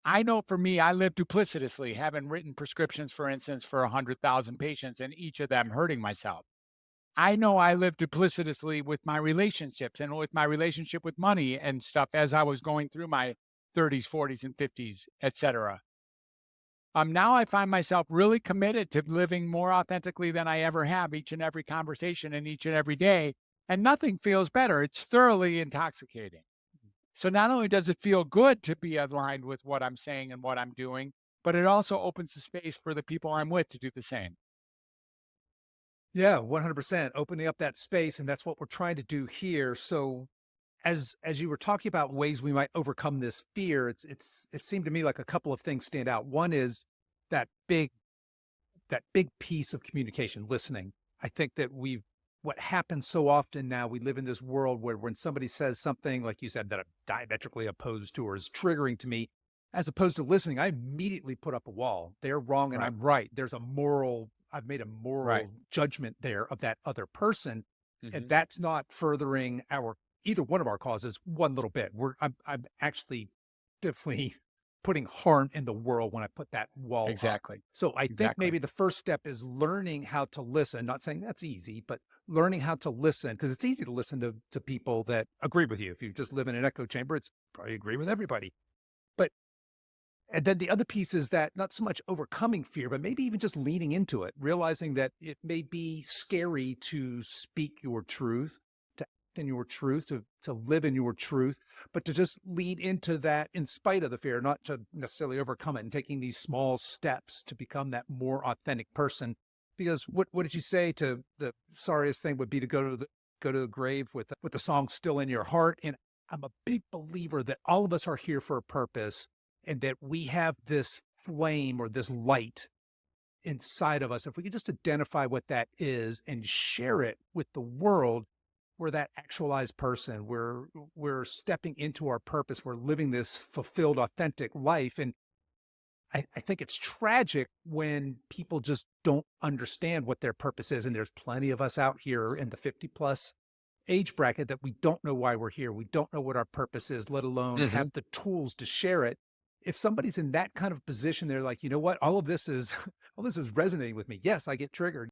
I know for me, I live duplicitously, having written prescriptions, for instance, for 100,000 patients and each of them hurting myself. I know I live duplicitously with my relationships and with my relationship with money and stuff as I was going through my 30s, 40s, and 50s, etc. Now I find myself really committed to living more authentically than I ever have each and every conversation and each and every day. And nothing feels better. It's thoroughly intoxicating. So not only does it feel good to be aligned with what I'm saying and what I'm doing, but it also opens the space for the people I'm with to do the same. Yeah, 100% opening up that space, and that's what we're trying to do here. So as you were talking about ways we might overcome this fear, it seemed to me like a couple of things stand out. One is that big that big piece of communication, listening. I think that what happens so often now, we live in this world where when somebody says something, like you said, that I'm diametrically opposed to or is triggering to me, as opposed to listening, I immediately put up a wall. They're wrong and Right. I'm right. I've made a Right. moral judgment there of that other person. And Hmm. that's not furthering either one of our causes one little bit. I'm actually definitely putting harm in the world when I put that wall up. Exactly. So I think Exactly. maybe the first step is learning how to listen, not saying that's easy, but learning how to listen, because it's easy to listen to people that agree with you. If you just live in an echo chamber, it's probably agree with everybody. But and then the other piece is that not so much overcoming fear, but maybe even just leaning into it, realizing that it may be scary to speak your truth, to act in your truth, to live in your truth, but to just lead into that in spite of the fear, not to necessarily overcome it and taking these small steps to become that more authentic person. Because what did you say to the sorriest thing would be to go to the grave with the song still in your heart? And I'm a big believer that all of us are here for a purpose and that we have this flame or this light inside of us. If we could just identify what that is and share it with the world, we're that actualized person. We're stepping into our purpose. We're living this fulfilled, authentic life. And I think it's tragic when people just don't understand what their purpose is. And there's plenty of us out here in the 50 plus age bracket that we don't know why we're here. We don't know what our purpose is, let alone Hmm. have the tools to share it. If somebody's in that kind of position, they're like, you know what, all this is resonating with me. Yes, I get triggered.